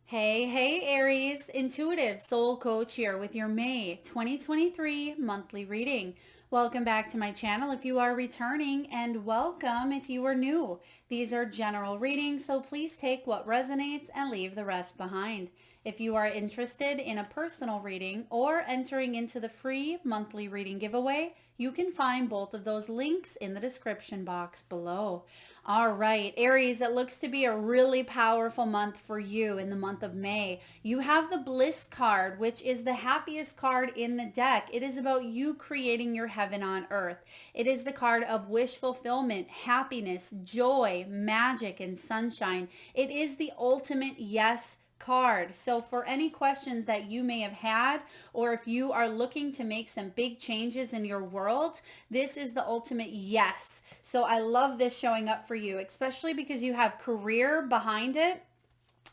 Hey, Aries, intuitive soul coach here with your May 2023 monthly reading. Welcome back to my channel if you are returning, and welcome if you are new. These are general readings, so please take what resonates and leave the rest behind. If you are interested in a personal reading or entering into the free monthly reading giveaway, you can find both of those links in the description box below. All right, Aries, it looks to be a really powerful month for you in the month of May. You have the Bliss card, which is the happiest card in the deck. It is about you creating your heaven on earth. It is the card of wish fulfillment, happiness, joy, magic, and sunshine. It is the ultimate yes card. So for any questions that you may have had, or if you are looking to make some big changes in your world, this is the ultimate yes. So I love this showing up for you, especially because you have career behind it.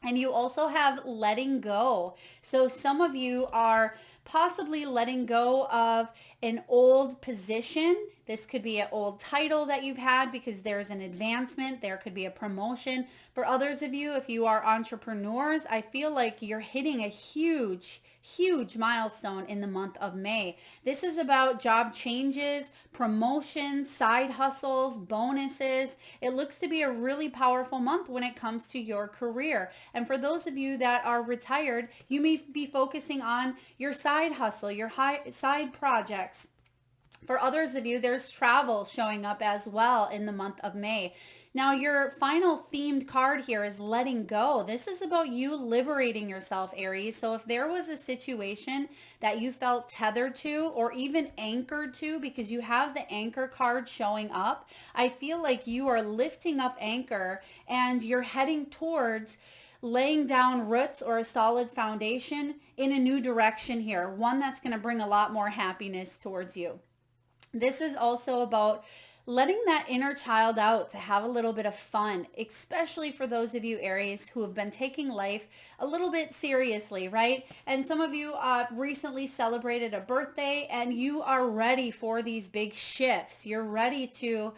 And you also have letting go. So some of you are possibly letting go of an old position. This could be an old title that you've had because there's an advancement. There could be a promotion. For others of you, if you are entrepreneurs, I feel like you're hitting a huge milestone in the month of May. This is about job changes, promotions, side hustles, bonuses. It looks to be a really powerful month when it comes to your career. And for those of you that are retired, you may be focusing on your side hustle, your side projects. For others of you, there's travel showing up as well in the month of May. Now, your final themed card here is letting go. This is about you liberating yourself, Aries. So if there was a situation that you felt tethered to or even anchored to, because you have the anchor card showing up, I feel like you are lifting up anchor and you're heading towards laying down roots or a solid foundation in a new direction here, one that's going to bring a lot more happiness towards you. This is also about letting that inner child out to have a little bit of fun, especially for those of you Aries who have been taking life a little bit seriously, right? And some of you recently celebrated a birthday and you are ready for these big shifts. You're ready to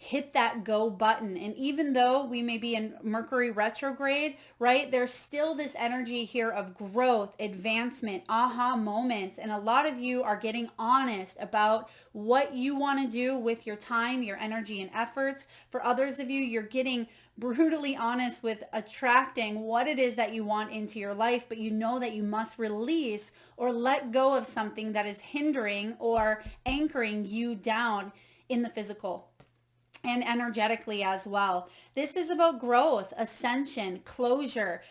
hit that go button. And even though we may be in Mercury retrograde, right, there's still this energy here of growth, advancement, aha moments. And a lot of you are getting honest about what you want to do with your time, your energy, and efforts. For others of you, you're getting brutally honest with attracting what it is that you want into your life, but you know that you must release or let go of something that is hindering or anchoring you down in the physical and energetically as well. This is about growth, ascension, closure.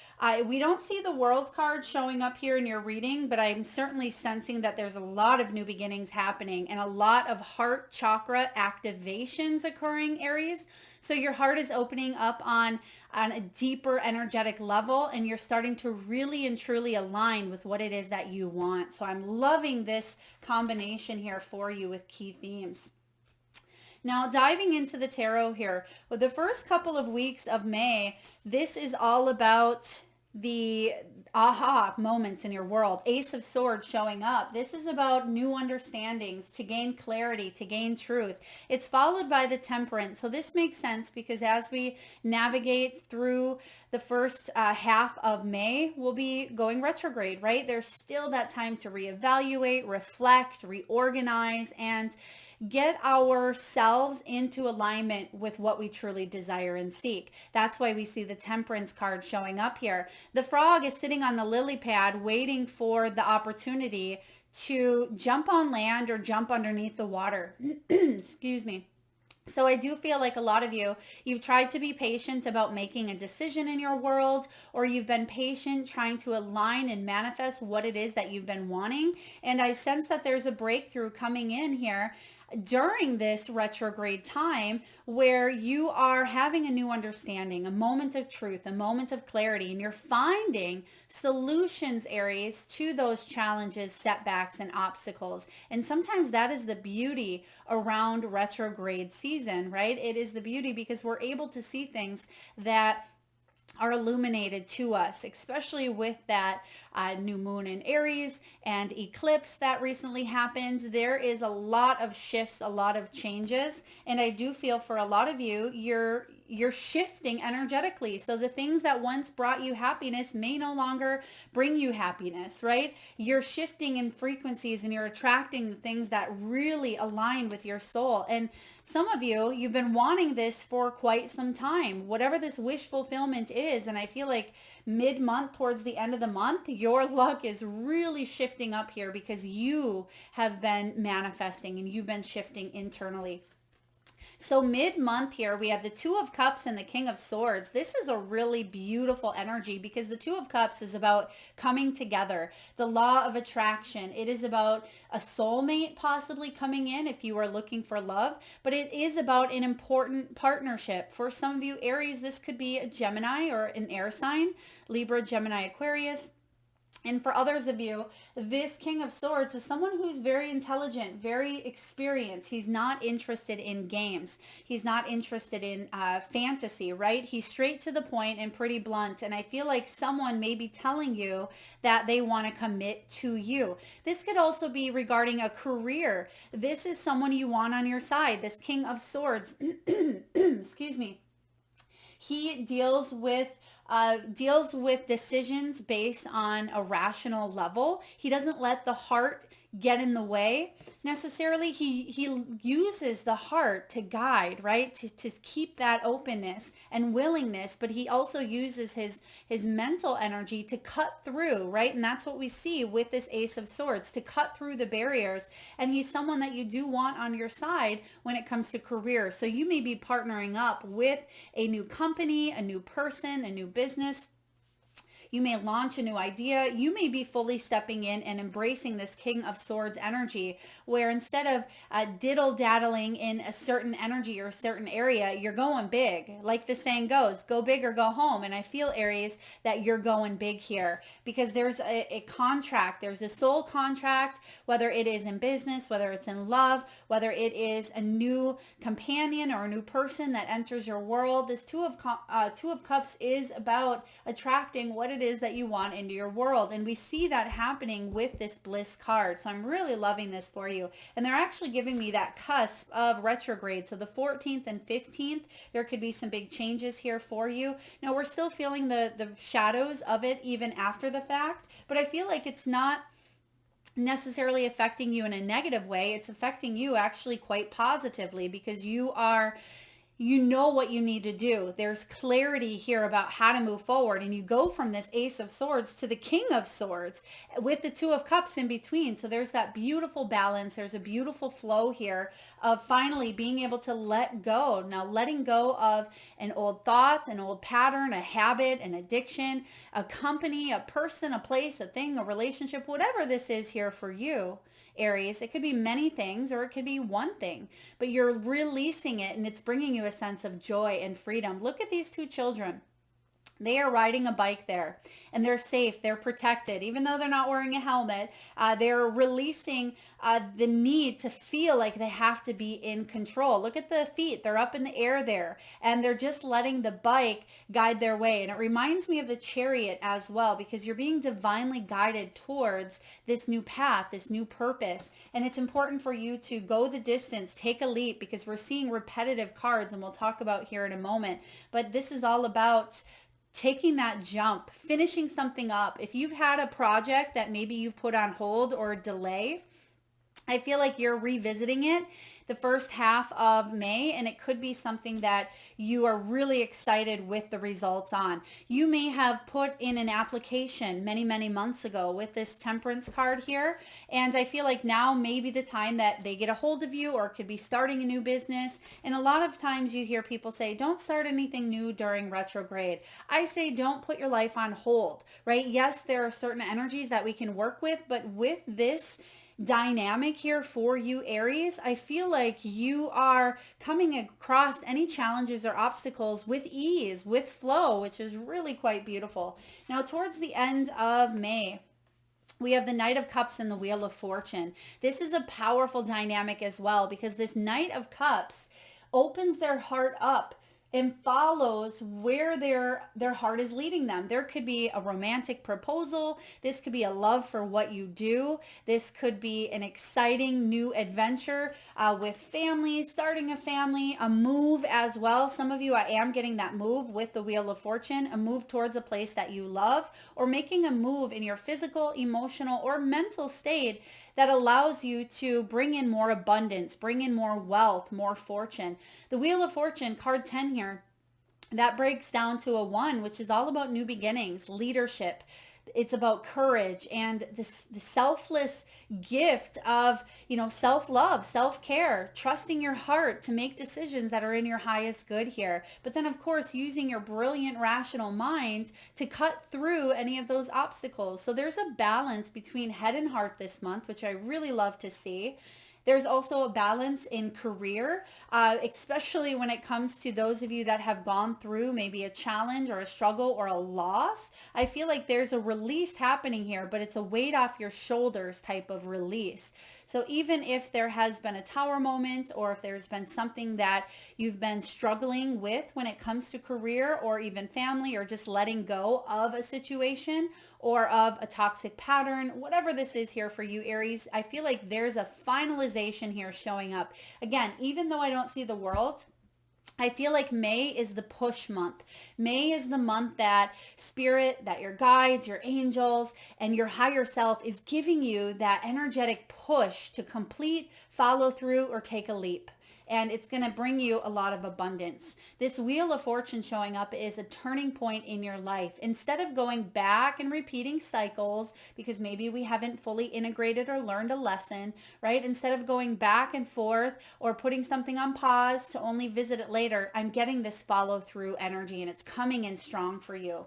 We don't see the world card showing up here in your reading, but I'm certainly sensing that there's a lot of new beginnings happening and a lot of heart chakra activations occurring, Aries. So your heart is opening up on a deeper energetic level, and you're starting to really and truly align with what it is that you want. So I'm loving this combination here for you with key themes. Now, diving into the tarot here, with the first couple of weeks of May, this is all about the aha moments in your world. Ace of Swords showing up. This is about new understandings, to gain clarity, to gain truth. It's followed by the Temperance. So this makes sense because as we navigate through the first half of May, we'll be going retrograde, right? There's still that time to reevaluate, reflect, reorganize, and get ourselves into alignment with what we truly desire and seek. That's why we see the Temperance card showing up here. The frog is sitting on the lily pad waiting for the opportunity to jump on land or jump underneath the water. Excuse me. So I do feel like a lot of you, you've tried to be patient about making a decision in your world, or you've been patient trying to align and manifest what it is that you've been wanting. And I sense that there's a breakthrough coming in here during this retrograde time where you are having a new understanding, a moment of truth, a moment of clarity, and you're finding solutions, Aries, to those challenges, setbacks, and obstacles. And sometimes that is the beauty around retrograde season, right? It is the beauty because we're able to see things that are illuminated to us, especially with that new moon in Aries and eclipse that recently happened. There is a lot of shifts, a lot of changes. And I do feel for a lot of you, you're shifting energetically. So the things that once brought you happiness may no longer bring you happiness, right? You're shifting in frequencies and you're attracting the things that really align with your soul. And some of you, you've been wanting this for quite some time, whatever this wish fulfillment is. And I feel like mid-month, towards the end of the month, your luck is really shifting up here because you have been manifesting and you've been shifting internally. So mid-month here, we have the Two of Cups and the King of Swords. This is a really beautiful energy because the Two of Cups is about coming together, the law of attraction. It is about a soulmate possibly coming in if you are looking for love, but it is about an important partnership. For some of you, Aries, this could be a Gemini or an air sign, Libra, Gemini, Aquarius. And for others of you, this King of Swords is someone who's very intelligent, very experienced. He's not interested in games. He's not interested in fantasy, right? He's straight to the point and pretty blunt. And I feel like someone may be telling you that they want to commit to you. This could also be regarding a career. This is someone you want on your side. This King of Swords, excuse me, he deals with decisions based on a rational level. He doesn't let the heart get in the way necessarily. He uses the heart to guide, right? To keep that openness and willingness, but he also uses his mental energy to cut through, right? And that's what we see with this Ace of Swords, to cut through the barriers. And he's someone that you do want on your side when it comes to career. So you may be partnering up with a new company, a new person, a new business. You may launch a new idea. You may be fully stepping in and embracing this King of Swords energy, where instead of diddle-daddling in a certain energy or a certain area, you're going big. Like the saying goes, go big or go home. And I feel, Aries, that you're going big here because there's a contract. There's a soul contract, whether it is in business, whether it's in love, whether it is a new companion or a new person that enters your world. This Two of Cups is about attracting what it is that you want into your world. And we see that happening with this Bliss card. So I'm really loving this for you. And they're actually giving me that cusp of retrograde. So the 14th and 15th, there could be some big changes here for you. Now we're still feeling the shadows of it even after the fact, but I feel like it's not necessarily affecting you in a negative way. It's affecting you actually quite positively because you know what you need to do. There's clarity here about how to move forward. And you go from this Ace of Swords to the King of Swords with the Two of Cups in between. So there's that beautiful balance. There's a beautiful flow here of finally being able to let go. Now, letting go of an old thought, an old pattern, a habit, an addiction, a company, a person, a place, a thing, a relationship, whatever this is here for you, Aries. It could be many things or it could be one thing, but you're releasing it and it's bringing you a sense of joy and freedom. Look at these two children. They are riding a bike there and they're safe. They're protected. Even though they're not wearing a helmet, they're releasing the need to feel like they have to be in control. Look at the feet. They're up in the air there and they're just letting the bike guide their way. And it reminds me of the chariot as well, because you're being divinely guided towards this new path, this new purpose. And it's important for you to go the distance, take a leap, because we're seeing repetitive cards and we'll talk about here in a moment. But this is all about taking that jump, finishing something up. If you've had a project that maybe you've put on hold or delay, I feel like you're revisiting it the first half of May, and it could be something that you are really excited with the results on. You may have put in an application many, many months ago with this Temperance card here, and I feel like now may be the time that they get a hold of you, or it could be starting a new business. And a lot of times you hear people say, don't start anything new during retrograde. I say don't put your life on hold, right? Yes, there are certain energies that we can work with, but with this dynamic here for you, Aries, I feel like you are coming across any challenges or obstacles with ease, with flow, which is really quite beautiful. Now, towards the end of May, we have the Knight of Cups and the Wheel of Fortune. This is a powerful dynamic as well, because this Knight of Cups opens their heart up and follows where their heart is leading them. There could be a romantic proposal. This could be a love for what you do. This could be an exciting new adventure with family, starting a family, a move as well. Some of you, I am getting that move with the Wheel of Fortune, a move towards a place that you love, or making a move in your physical, emotional, or mental state that allows you to bring in more abundance, bring in more wealth, more fortune. The Wheel of Fortune, card 10 here, that breaks down to a 1, which is all about new beginnings, leadership. It's about courage and the selfless gift of, self-love, self-care, trusting your heart to make decisions that are in your highest good here. But then, of course, using your brilliant, rational mind to cut through any of those obstacles. So there's a balance between head and heart this month, which I really love to see. There's also a balance in career, especially when it comes to those of you that have gone through maybe a challenge or a struggle or a loss. I feel like there's a release happening here, but it's a weight off your shoulders type of release. So even if there has been a tower moment, or if there's been something that you've been struggling with when it comes to career or even family, or just letting go of a situation or of a toxic pattern, whatever this is here for you, Aries, I feel like there's a finalization here showing up. Again, even though I don't see the world, I feel like May is the push month. May is the month that spirit, that your guides, your angels, and your higher self is giving you that energetic push to complete, follow through, or take a leap. And it's going to bring you a lot of abundance. This Wheel of Fortune showing up is a turning point in your life. Instead of going back and repeating cycles because maybe we haven't fully integrated or learned a lesson, right? Instead of going back and forth or putting something on pause to only visit it later, I'm getting this follow through energy, and it's coming in strong for you.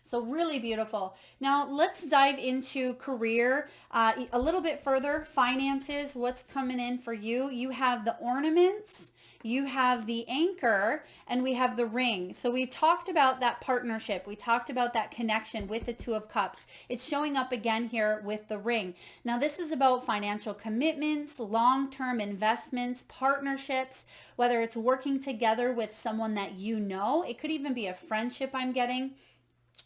So really beautiful. Now let's dive into career a little bit further. Finances, what's coming in for you? You have the ornaments, you have the anchor, and we have the ring. So we talked about that partnership. We talked about that connection with the Two of Cups. It's showing up again here with the ring. Now this is about financial commitments, long-term investments, partnerships, whether it's working together with someone that you know. It could even be a friendship I'm getting,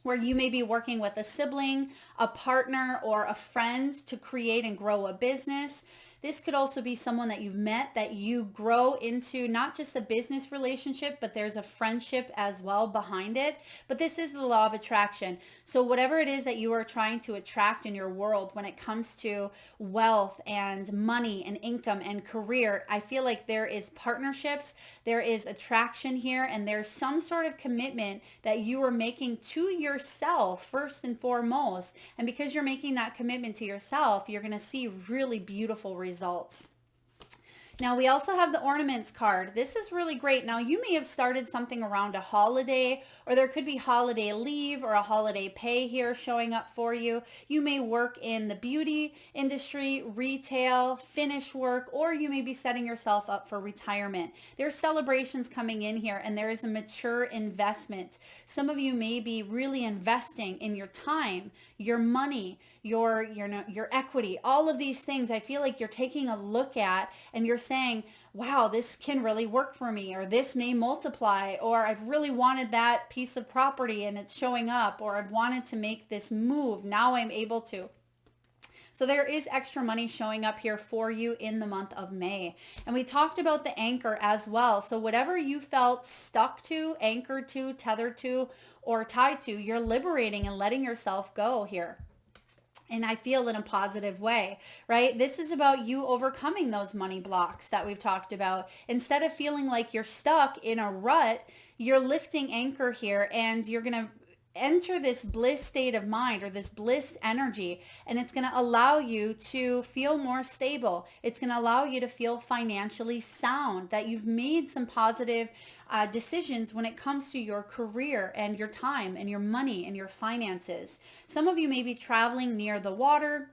where you may be working with a sibling, a partner, or a friend to create and grow a business. This could also be someone that you've met that you grow into not just a business relationship, but there's a friendship as well behind it. But this is the law of attraction. So whatever it is that you are trying to attract in your world when it comes to wealth and money and income and career, I feel like there is partnerships, there is attraction here, and there's some sort of commitment that you are making to yourself first and foremost. And because you're making that commitment to yourself, you're going to see really beautiful results. Now we also have the ornaments card. This is really great. Now you may have started something around a holiday, or there could be holiday leave or a holiday pay here showing up for you. You may work in the beauty industry, retail, finish work, or you may be setting yourself up for retirement. There's celebrations coming in here, and there is a mature investment. Some of you may be really investing in your time, your money, your equity, all of these things. I feel like you're taking a look at and you're saying, wow, this can really work for me, or this may multiply, or I've really wanted that piece of property and it's showing up, or I've wanted to make this move. Now I'm able to. So there is extra money showing up here for you in the month of May. And we talked about the anchor as well. So whatever you felt stuck to, anchored to, tethered to, or tied to, you're liberating and letting yourself go here. And I feel in a positive way, right? This is about you overcoming those money blocks that we've talked about. Instead of feeling like you're stuck in a rut, you're lifting anchor here, and you're going to enter this bliss state of mind, or this bliss energy, and it's going to allow you to feel more stable. It's going to allow you to feel financially sound, that you've made some positive decisions when it comes to your career and your time and your money and your finances. Some of you may be traveling near the water.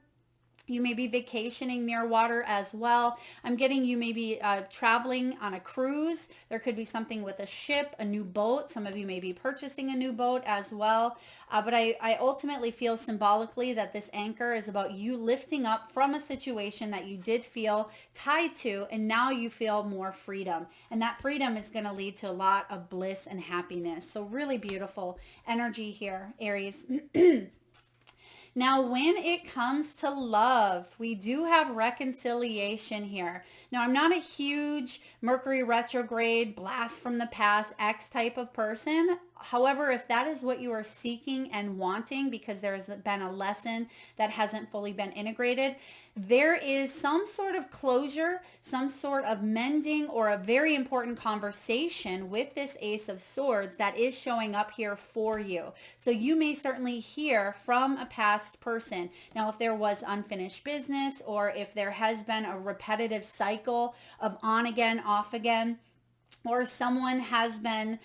You may be vacationing near water as well. I'm getting you maybe traveling on a cruise. There could be something with a ship, a new boat. Some of you may be purchasing a new boat as well. But I ultimately feel symbolically that this anchor is about you lifting up from a situation that you did feel tied to, and now you feel more freedom. And that freedom is going to lead to a lot of bliss and happiness. So really beautiful energy here, Aries. Now, when it comes to love, we do have reconciliation here. Now, I'm not a huge Mercury retrograde, blast from the past, X type of person. However, if that is what you are seeking and wanting because there has been a lesson that hasn't fully been integrated, there is some sort of closure, some sort of mending, or a very important conversation with this Ace of Swords that is showing up here for you. So you may certainly hear from a past person. Now, if there was unfinished business, or if there has been a repetitive cycle of on again, off again, or someone has been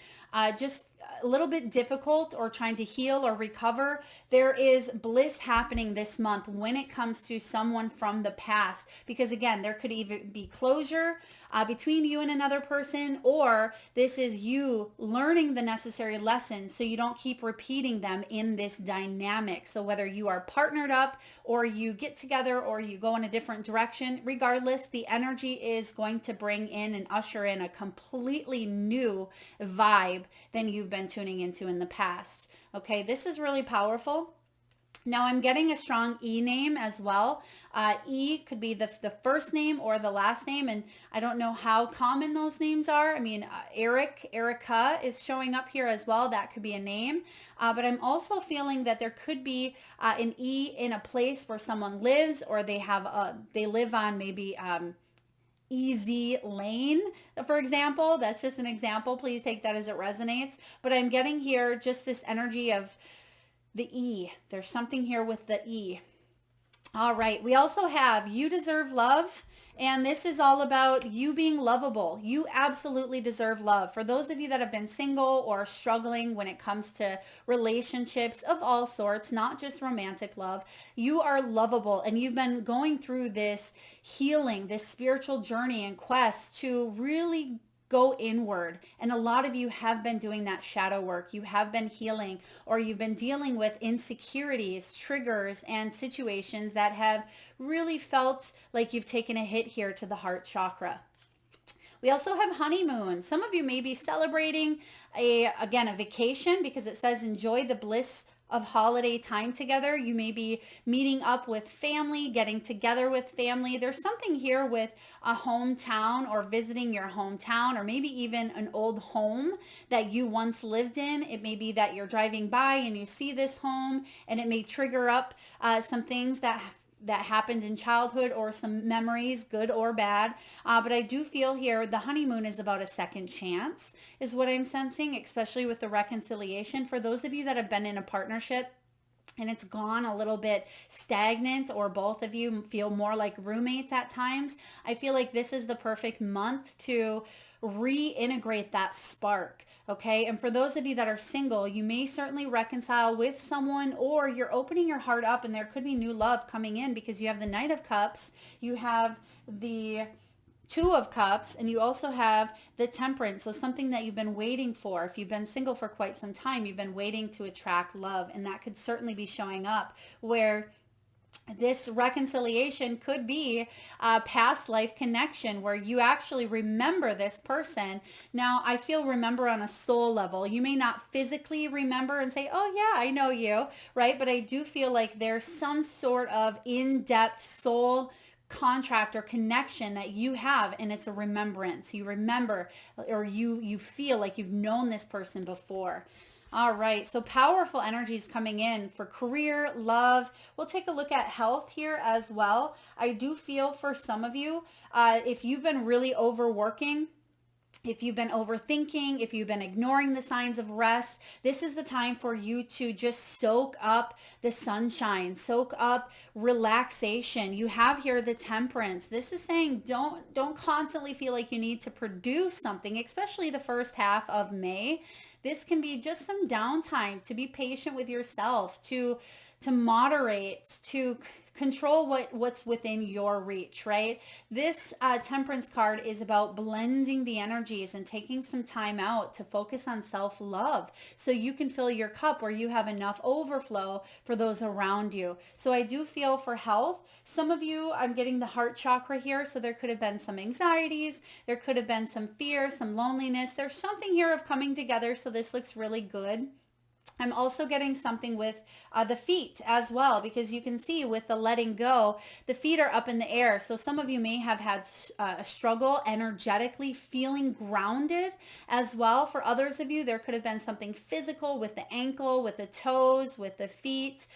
just a little bit difficult or trying to heal or recover, there is bliss happening this month when it comes to someone from the past. Because again, there could even be closure between you and another person, or this is you learning the necessary lessons so you don't keep repeating them in this dynamic. So whether you are partnered up or you get together or you go in a different direction, regardless, the energy is going to bring in and usher in a completely new vibe than you've been tuning into in the past. Okay, this is really powerful. Now I'm getting a strong E name as well. E could be the first name or the last name, and I don't know how common those names are. I mean, Erica is showing up here as well. That could be a name. But I'm also feeling that there could be an E in a place where someone lives, or they live on maybe Easy Lane, for example. That's just an example. Please take that as it resonates. But I'm getting here just this energy of the E. There's something here with the E. All right. We also have You Deserve Love. And this is all about you being lovable. You absolutely deserve love. For those of you that have been single or struggling when it comes to relationships of all sorts, not just romantic love, you are lovable, and you've been going through this healing, this spiritual journey and quest to really go inward. And a lot of you have been doing that shadow work. You have been healing, or you've been dealing with insecurities, triggers, and situations that have really felt like you've taken a hit here to the heart chakra. We also have honeymoon. Some of you may be celebrating a vacation, because it says enjoy the bliss of holiday time together. You may be meeting up with family, getting together with family. There's something here with a hometown, or visiting your hometown, or maybe even an old home that you once lived in. It may be that you're driving by and you see this home, and it may trigger up some things that happened in childhood, or some memories, good or bad. But I do feel here the honeymoon is about a second chance, is what I'm sensing, especially with the reconciliation. For those of you that have been in a partnership and it's gone a little bit stagnant, or both of you feel more like roommates at times, I feel like this is the perfect month to reintegrate that spark. Okay. And for those of you that are single, you may certainly reconcile with someone, or you're opening your heart up, and there could be new love coming in, because you have the Knight of Cups, you have the Two of Cups, and you also have the Temperance. So something that you've been waiting for. If you've been single for quite some time, you've been waiting to attract love, and that could certainly be showing up, where this reconciliation could be a past life connection where you actually remember this person. Now, I feel remember on a soul level. You may not physically remember and say, oh yeah, I know you, right? But I do feel like there's some sort of in-depth soul contract or connection that you have, and it's a remembrance. You remember, or you feel like you've known this person before. All right, so powerful energies coming in for career, love. We'll take a look at health here as well. I do feel for some of you, if you've been really overworking, if you've been overthinking, if you've been ignoring the signs of rest, this is the time for you to just soak up the sunshine, soak up relaxation. You have here the Temperance. This is saying don't constantly feel like you need to produce something, especially the first half of May. This can be just some downtime to be patient with yourself, to moderate, to control what's within your reach, right? This temperance card is about blending the energies and taking some time out to focus on self-love so you can fill your cup where you have enough overflow for those around you. So I do feel for health, some of you, I'm getting the heart chakra here, so there could have been some anxieties, there could have been some fear, some loneliness. There's something here of coming together, so this looks really good. I'm also getting something with the feet as well, because you can see with the letting go, the feet are up in the air. So some of you may have had a struggle energetically feeling grounded as well. For others of you, there could have been something physical with the ankle, with the toes, with the feet,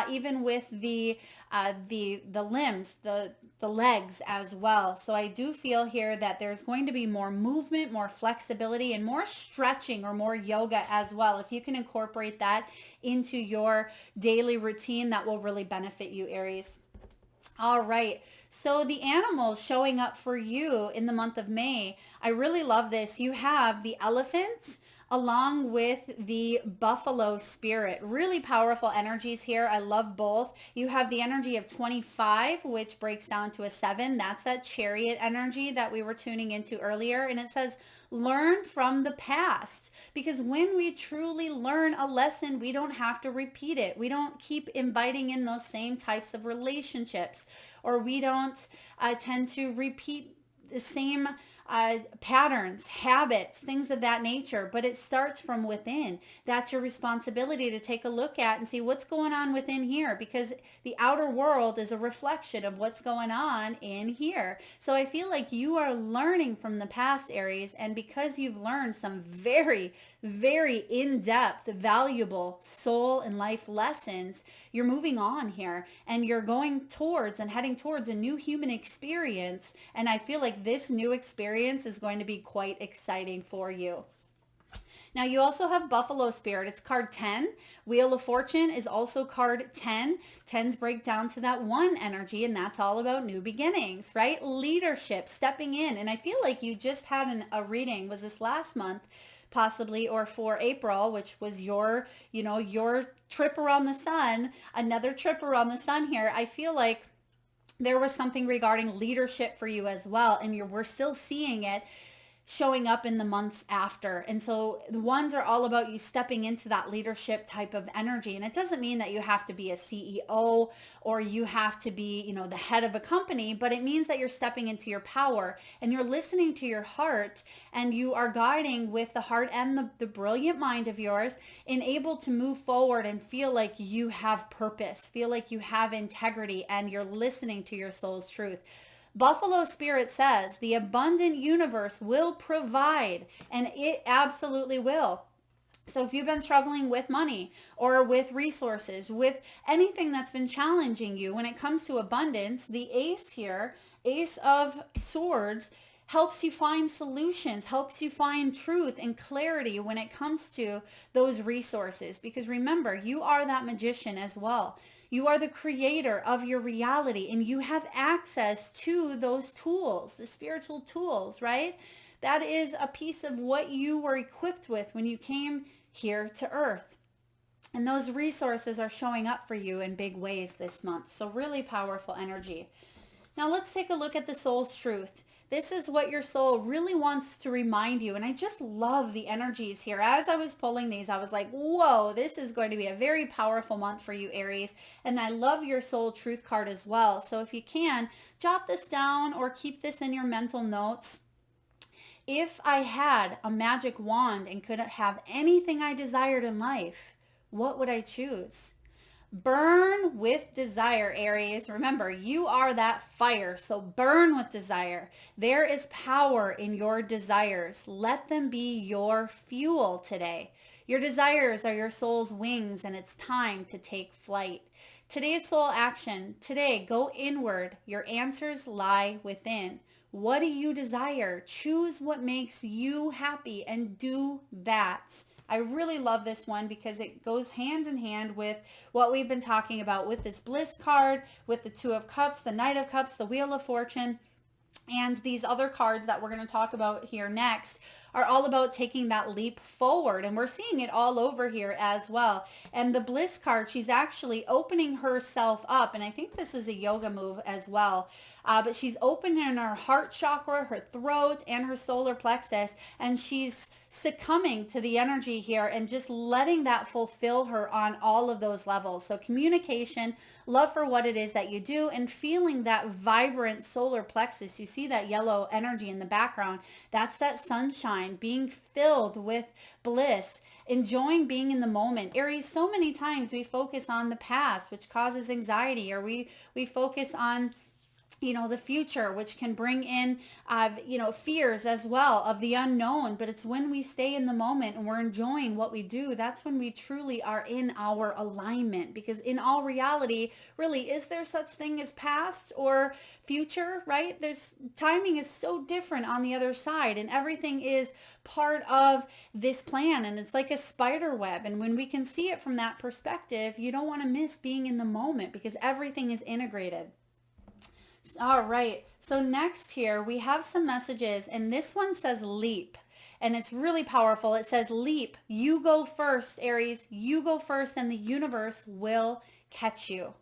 even with the limbs, the legs as well. So I do feel here that there's going to be more movement, more flexibility, and more stretching or more yoga as well. If you can incorporate that into your daily routine, that will really benefit you, Aries. All right. So the animals showing up for you in the month of May, I really love this. You have the elephant along with the buffalo spirit. Really powerful energies here. I love both. You have the energy of 25, which breaks down to a 7. That's that chariot energy that we were tuning into earlier. And it says, learn from the past. Because when we truly learn a lesson, we don't have to repeat it. We don't keep inviting in those same types of relationships, or we don't tend to repeat the same patterns, habits, things of that nature, but it starts from within. That's your responsibility to take a look at and see what's going on within here, because the outer world is a reflection of what's going on in here. So I feel like you are learning from the past, Aries, and because you've learned some very, very in-depth, valuable soul and life lessons, you're moving on here and you're going towards and heading towards a new human experience. And I feel like this new experience is going to be quite exciting for you. Now you also have Buffalo Spirit. It's card 10. Wheel of Fortune is also card 10. 10s break down to that 1 energy, and that's all about new beginnings, right? Leadership, stepping in. And I feel like you just had a reading, was this last month? Possibly, or for April, which was your trip around the sun, another trip around the sun here. I feel like there was something regarding leadership for you as well, and we're still seeing it showing up in the months after. And so the ones are all about you stepping into that leadership type of energy. And it doesn't mean that you have to be a CEO or you have to be, the head of a company, but it means that you're stepping into your power and you're listening to your heart, and you are guiding with the heart and the brilliant mind of yours, and able to move forward and feel like you have purpose, feel like you have integrity, and you're listening to your soul's truth. Buffalo Spirit says the abundant universe will provide, and it absolutely will. So if you've been struggling with money or with resources, with anything that's been challenging you when it comes to abundance, the ace here, Ace of Swords, helps you find solutions, helps you find truth and clarity when it comes to those resources. Because remember, you are that magician as well. You are the creator of your reality, and you have access to those tools, the spiritual tools, right? That is a piece of what you were equipped with when you came here to Earth. And those resources are showing up for you in big ways this month. So really powerful energy. Now let's take a look at the soul's truth. This is what your soul really wants to remind you. And I just love the energies here. As I was pulling these, I was like, whoa, this is going to be a very powerful month for you, Aries. And I love your soul truth card as well. So if you can, jot this down or keep this in your mental notes. If I had a magic wand and could have anything I desired in life, what would I choose? Burn with desire, Aries. Remember, you are that fire, so burn with desire. There is power in your desires. Let them be your fuel today. Your desires are your soul's wings, and it's time to take flight. Today's soul action. Today, go inward. Your answers lie within. What do you desire? Choose what makes you happy and do that. I really love this one because it goes hand in hand with what we've been talking about with this bliss card, with the 2 of Cups, the Knight of Cups, the Wheel of Fortune, and these other cards that we're going to talk about here next are all about taking that leap forward. And we're seeing it all over here as well. And the bliss card, she's actually opening herself up. And I think this is a yoga move as well. But she's opening her heart chakra, her throat, and her solar plexus. And she's succumbing to the energy here and just letting that fulfill her on all of those levels. So communication, love for what it is that you do, and feeling that vibrant solar plexus. You see that yellow energy in the background. That's that sunshine, being filled with bliss, enjoying being in the moment. Aries, so many times we focus on the past, which causes anxiety, or we focus on the future, which can bring in, fears as well of the unknown. But it's when we stay in the moment and we're enjoying what we do, that's when we truly are in our alignment. Because in all reality, really, is there such thing as past or future, right? There's timing is so different on the other side, and everything is part of this plan, and it's like a spider web. And when we can see it from that perspective, you don't want to miss being in the moment because everything is integrated. All right. So next here we have some messages, and this one says leap, and it's really powerful. It says leap. You go first, Aries. You go first, and the universe will catch you.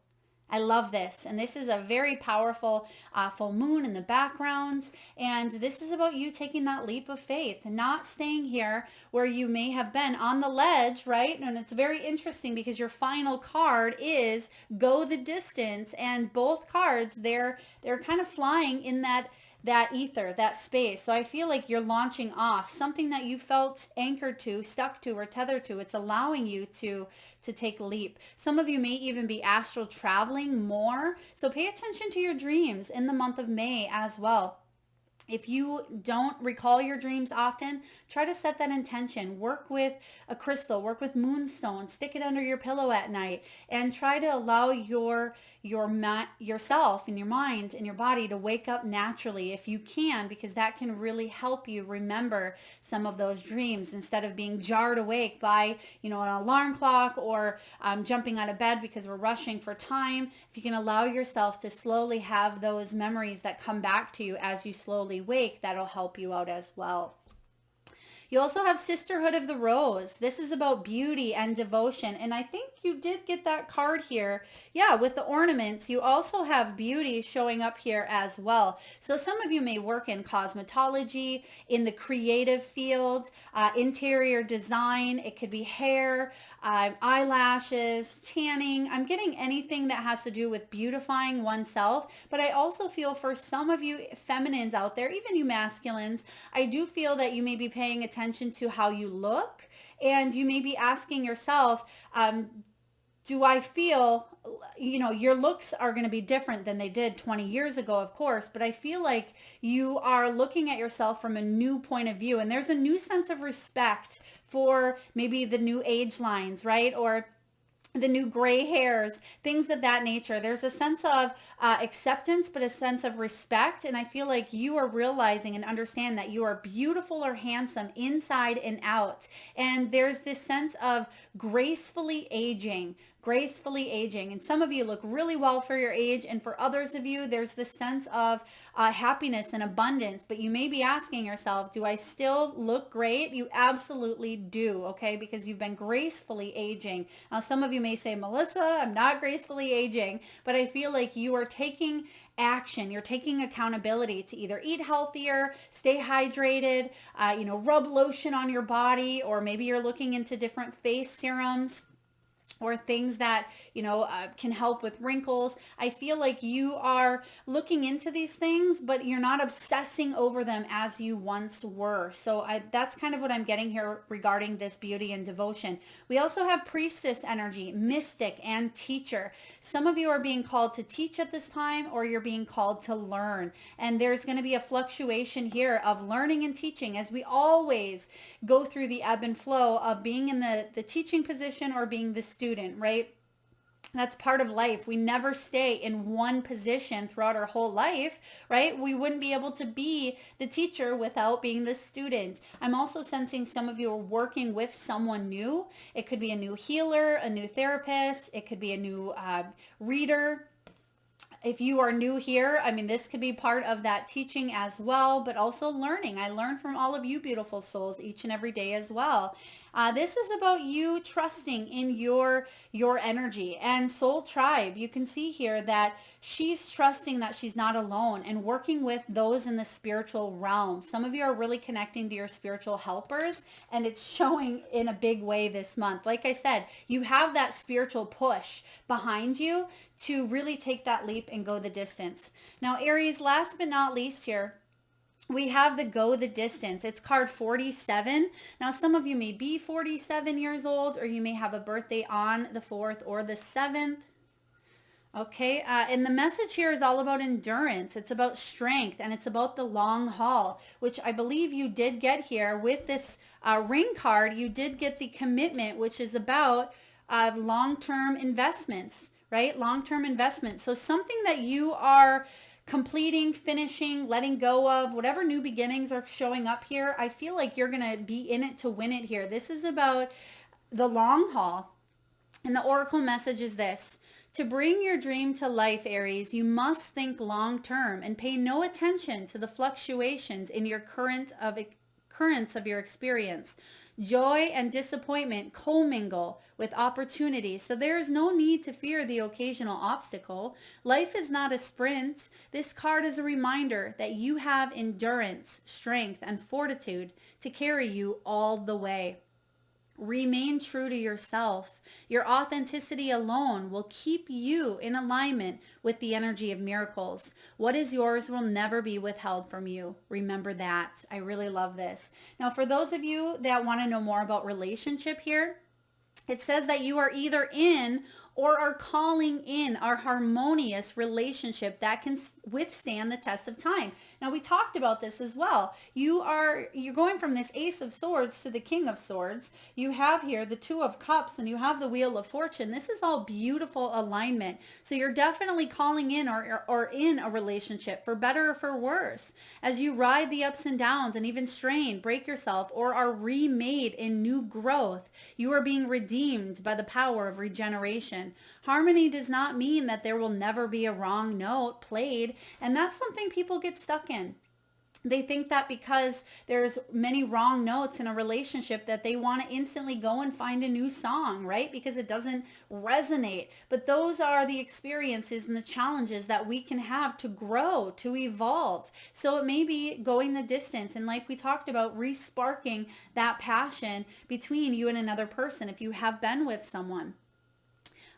I love this. And this is a very powerful full moon in the background. And this is about you taking that leap of faith, not staying here where you may have been on the ledge, right? And it's very interesting because your final card is go the distance. And both cards, they're kind of flying in that ether, that space. So I feel like you're launching off something that you felt anchored to, stuck to, or tethered to. It's allowing you to take a leap. Some of you may even be astral traveling more. So pay attention to your dreams in the month of May as well. If you don't recall your dreams often, try to set that intention. Work with a crystal, work with moonstone, stick it under your pillow at night, and try to allow yourself and your mind and your body to wake up naturally if you can, because that can really help you remember some of those dreams instead of being jarred awake by, an alarm clock or jumping out of bed because we're rushing for time. If you can allow yourself to slowly have those memories that come back to you as you slowly wake, that'll help you out as well. You also have Sisterhood of the Rose. This is about beauty and devotion. And I think you did get that card here. Yeah, with the ornaments, you also have beauty showing up here as well. So some of you may work in cosmetology, in the creative field, interior design. It could be hair, eyelashes, tanning. I'm getting anything that has to do with beautifying oneself. But I also feel for some of you feminines out there, even you masculines, I do feel that you may be paying attention to how you look, and you may be asking yourself, do I feel, your looks are going to be different than they did 20 years ago, of course, but I feel like you are looking at yourself from a new point of view, and there's a new sense of respect for maybe the new age lines, right? Or the new gray hairs, things of that nature. There's a sense of acceptance, but a sense of respect. And I feel like you are realizing and understand that you are beautiful or handsome inside and out. And there's this sense of gracefully aging. And some of you look really well for your age, and for others of you, there's this sense of happiness and abundance. But you may be asking yourself, do I still look great? You absolutely do, okay? Because you've been gracefully aging. Now, some of you may say, Melissa, I'm not gracefully aging, but I feel like you are taking action. You're taking accountability to either eat healthier, stay hydrated, rub lotion on your body, or maybe you're looking into different face serums or things that, can help with wrinkles. I feel like you are looking into these things, but you're not obsessing over them as you once were. So that's kind of what I'm getting here regarding this beauty and devotion. We also have priestess energy, mystic, and teacher. Some of you are being called to teach at this time, or you're being called to learn. And there's going to be a fluctuation here of learning and teaching, as we always go through the ebb and flow of being in the teaching position or being the student, right? That's part of life. We never stay in one position throughout our whole life, right? We wouldn't be able to be the teacher without being the student. I'm also sensing some of you are working with someone new. It could be a new healer, a new therapist. It could be a new reader. If you are new here, I mean, this could be part of that teaching as well, but also learning. I learn from all of you beautiful souls each and every day as well. This is about you trusting in your energy and soul tribe. You can see here that she's trusting that she's not alone and working with those in the spiritual realm. Some of you are really connecting to your spiritual helpers, and it's showing in a big way this month. Like I said, you have that spiritual push behind you to really take that leap and go the distance. Now, Aries, last but not least here, we have the go the distance. It's card 47. Now, some of you may be 47 years old, or you may have a birthday on the 4th or the 7th. Okay, and the message here is all about endurance. It's about strength, and it's about the long haul, which I believe you did get here with this ring card. You did get the commitment, which is about long-term investments, right? Long-term investments. So something that you are completing, finishing, letting go of, whatever new beginnings are showing up here, I feel like you're going to be in it to win it here. This is about the long haul. And the oracle message is this: to bring your dream to life, Aries, you must think long term and pay no attention to the fluctuations in your currents of your experience. Joy and disappointment commingle with opportunity, so there is no need to fear the occasional obstacle. Life is not a sprint. This card is a reminder that you have endurance, strength, and fortitude to carry you all the way. Remain true to yourself. Your authenticity alone will keep you in alignment with the energy of miracles. What is yours will never be withheld from you. Remember that. I really love this. Now, for those of you that want to know more about relationship here, it says that you are either in or are calling in a harmonious relationship that can withstand the test of time. Now, we talked about this as well. You're going from this Ace of Swords to the King of Swords. You have here the Two of Cups, and you have the Wheel of Fortune. This is all beautiful alignment. So you're definitely calling in or in a relationship, for better or for worse, as you ride the ups and downs and even strain, break yourself, or are remade in new growth. You are being redeemed by the power of regeneration. Harmony does not mean that there will never be a wrong note played, and that's something people get stuck in. They think that because there's many wrong notes in a relationship that they want to instantly go and find a new song, right? Because it doesn't resonate. But those are the experiences and the challenges that we can have to grow, to evolve. So it may be going the distance, and like we talked about, re-sparking that passion between you and another person if you have been with someone.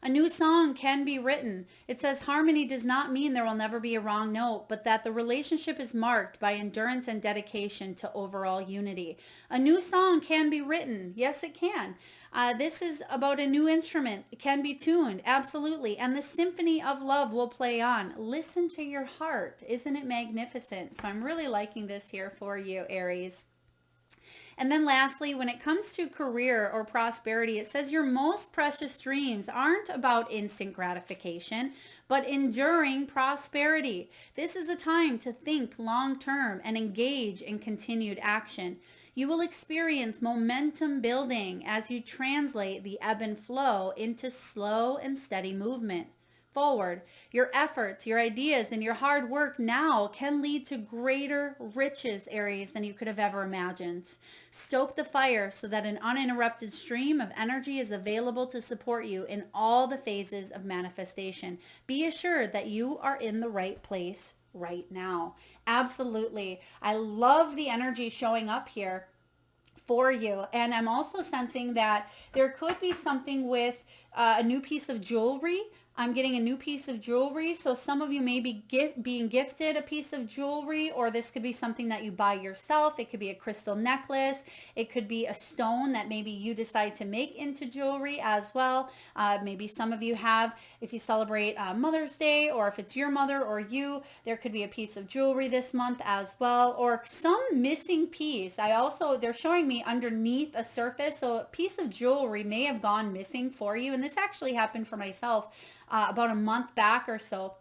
A new song can be written. It says harmony does not mean there will never be a wrong note, but that the relationship is marked by endurance and dedication to overall unity. A new song can be written. Yes, it can. This is about a new instrument. It can be tuned. Absolutely. And the symphony of love will play on. Listen to your heart. Isn't it magnificent? So I'm really liking this here for you, Aries. And then lastly, when it comes to career or prosperity, it says your most precious dreams aren't about instant gratification, but enduring prosperity. This is a time to think long term and engage in continued action. You will experience momentum building as you translate the ebb and flow into slow and steady movement forward. Your efforts, your ideas, and your hard work now can lead to greater riches, Aries, than you could have ever imagined. Stoke the fire so that an uninterrupted stream of energy is available to support you in all the phases of manifestation. Be assured that you are in the right place right now. Absolutely. I love the energy showing up here for you. And I'm also sensing that there could be something with a new piece of jewelry. I'm getting a new piece of jewelry. So some of you may be being gifted a piece of jewelry, or this could be something that you buy yourself. It could be a crystal necklace. It could be a stone that maybe you decide to make into jewelry as well. Maybe some of you have, if you celebrate Mother's Day, or if it's your mother or you, there could be a piece of jewelry this month as well, or some missing piece. They're showing me underneath a surface. So a piece of jewelry may have gone missing for you. And this actually happened for myself. About a month back or so,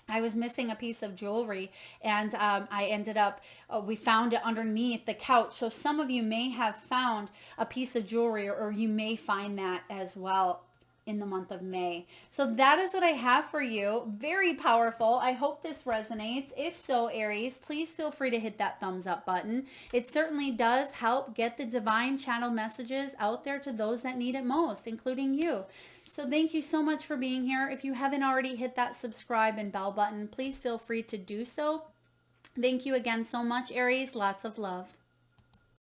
I was missing a piece of jewelry, and I ended up, we found it underneath the couch. So some of you may have found a piece of jewelry, or you may find that as well. in the month of May. So that is what I have for you. Very powerful. I hope this resonates. If so, Aries, please feel free to hit that thumbs up button. It certainly does help get the divine channel messages out there to those that need it most, including you. So thank you so much for being here. If you haven't already hit that subscribe and bell button, please feel free to do so. Thank you again so much, Aries. Lots of love.